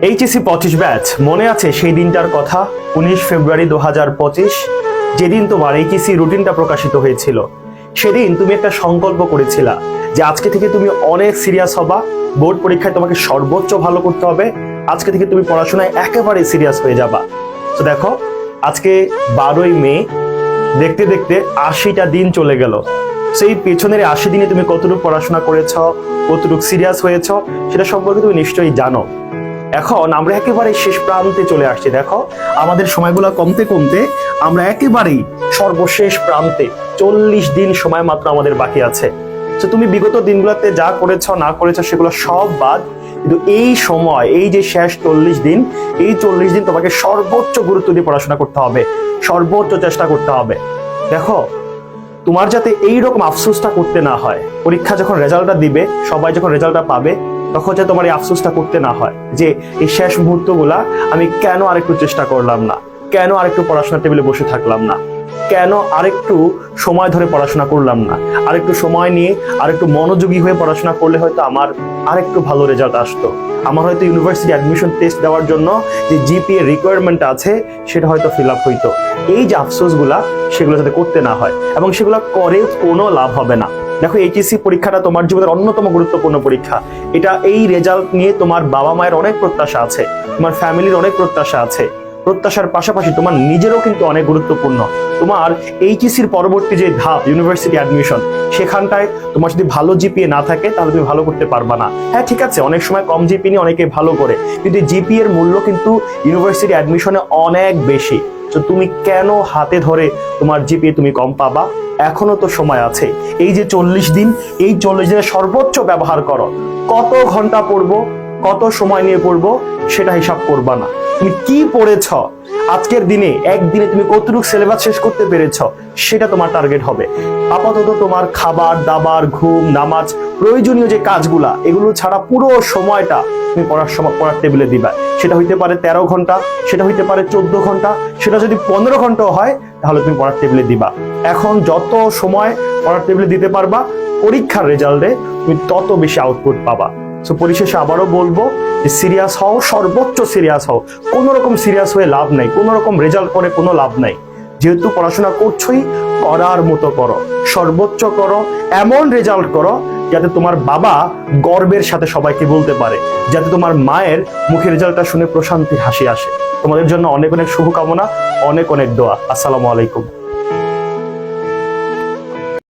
HSC 25 batch মনে আছে সেই দিনটার কথা? 19 ফেব্রুয়ারি 2025, যেদিন তোমার এইচএসসি রুটিনটা প্রকাশিত হয়েছিল। সেদিন তুমি একটা সংকল্প করেছিলা যে আজকে থেকে তুমি অনেক সিরিয়াস হবা, বোর্ড পরীক্ষায় তোমাকে সর্বোচ্চ ভালো করতে হবে, আজকে থেকে তুমি পড়াশোনায় একেবারে সিরিয়াস হয়ে যাবা। তো দেখো, আজকে 12ই মে, দেখতে দেখতে 80টা দিন চলে গেল। সেই পেছনের 80 দিনে তুমি কতটুকু পড়াশোনা করেছ, কতটুকু সিরিয়াস হয়েছ, সেটা সম্পর্কে তুমি নিশ্চয়ই জানো। এখন আমরা একেবারে শেষ প্রান্তে চলে আসছি। দেখো, আমাদের সময়গুলো কমতে কমতে আমরা একেবারেই সর্বশেষ প্রান্তে। 40 দিন সময় মাত্র আমাদের বাকি আছে। তো তুমি বিগত দিনগুলোতে যা করেছ না করেছ সেগুলো সব বাদ, কিন্তু এই সময়, এই যে শেষ 40 দিন, এই 40 দিন তোমাকে সর্বোচ্চ গুরুত্ব দিয়ে পড়াশোনা করতে হবে, সর্বোচ্চ চেষ্টা করতে হবে। দেখো, তোমার যাতে এইরকম আফসোসটা করতে না হয়, পরীক্ষা যখন রেজাল্টটা দিবে, সবাই যখন রেজাল্টটা পাবে, তখন যাতে তোমার এই আফসোসটা করতে না হয় যে এই শেষ মুহূর্তগুলা আমি কেন আরেকটু চেষ্টা করলাম না, কেন আরেকটু পড়াশোনার টেবিলে বসে থাকলাম না, কেন আরেকটু সময় ধরে পড়াশোনা করলাম না, আরেকটু সময় নিয়ে আরেকটু মনোযোগী হয়ে পড়াশোনা করলে হয়তো আমার আরেকটু ভালো রেজাল্ট আসতো, আমার হয়তো ইউনিভার্সিটি অ্যাডমিশন টেস্ট দেওয়ার জন্য যে জিপিএ রিকোয়ারমেন্ট আছে সেটা হয়তো ফিল আপ হইতো। এই যে আফসোসগুলা, সেগুলো যাতে করতে না হয়, এবং সেগুলো করে কোনো লাভ হবে না। দেখো, এইচএসসি পরীক্ষাটা তোমার জীবনের অন্যতম গুরুত্বপূর্ণ পরীক্ষা। এটা, এই রেজাল্ট নিয়ে তোমার বাবা মায়ের অনেক প্রত্যাশা আছে, তোমার ফ্যামিলির অনেক প্রত্যাশা আছে। প্রত্যাশার পাশাপাশি তোমার নিজেরও কিন্তু অনেক গুরুত্বপূর্ণ। তোমার এইচএসসির পরবর্তী যে ধাপ, ইউনিভার্সিটি অ্যাডমিশন, সেখানটায় তোমার যদি ভালো জিপিএ না থাকে তাহলে তুমি ভালো করতে পারবা না। হ্যাঁ, ঠিক আছে, অনেক সময় কম জিপিএ নিয়ে অনেকে ভালো করে, কিন্তু জিপিএ এর মূল্য কিন্তু ইউনিভার্সিটি অ্যাডমিশনে অনেক বেশি। তো তুমি কেন হাতে ধরে তোমার জিপিএ তুমি কম পাবা? এখনো তো সময় আছে। এই যে 40 দিন, এই 40 দিনের সর্বোচ্চ ব্যবহার করো। কত ঘন্টা পড়বো, কত সময় নিয়ে পড়বো, সেটা হিসাব করবা না। তুমি কি পড়েছ, আজকের দিনে, একদিনে তুমি কতটুকু সিলেবাস শেষ করতে পেরেছ, সেটা তোমার টার্গেট হবে। আপাতত তোমার খাবার দাবার, ঘুম, নামাজ, প্রয়োজনীয় যে কাজগুলা, এগুলো ছাড়া পুরো সময়টা তুমি পড়ার টেবিলে দিবা। সেটা হইতে পারে 13 ঘন্টা, সেটা হইতে পারে 14 ঘন্টা, সেটা যদি 15 ঘন্টাও হয়, তাহলে তুমি পড়ার টেবিলে দিবা। এখন যত সময় পড়ার টেবিলে দিতে পারবা, পরীক্ষার রেজাল্টে তুমি তত বেশি আউটপুট পাবা। সো পরিশেষে আবারও বলবো যে সিরিয়াস হও, সর্বোচ্চ সিরিয়াস হও। কোনো রকম সিরিয়াস হয়ে লাভ নাই, কোনো রকম রেজাল্ট করে কোনো লাভ নাই। যেহেতু পড়াশোনা করছোই, করার মতো করো, সর্বোচ্চ করো, এমন রেজাল্ট করো যাতে তোমার বাবা গর্বের সাথে সবাইকে বলতে পারে, যাতে তোমার মায়ের মুখের রেজাল্টটা শুনে প্রশান্তির হাসি আসে। তোমাদের জন্য অনেক অনেক শুভকামনা, অনেক অনেক দোয়া। আসসালামু আলাইকুম।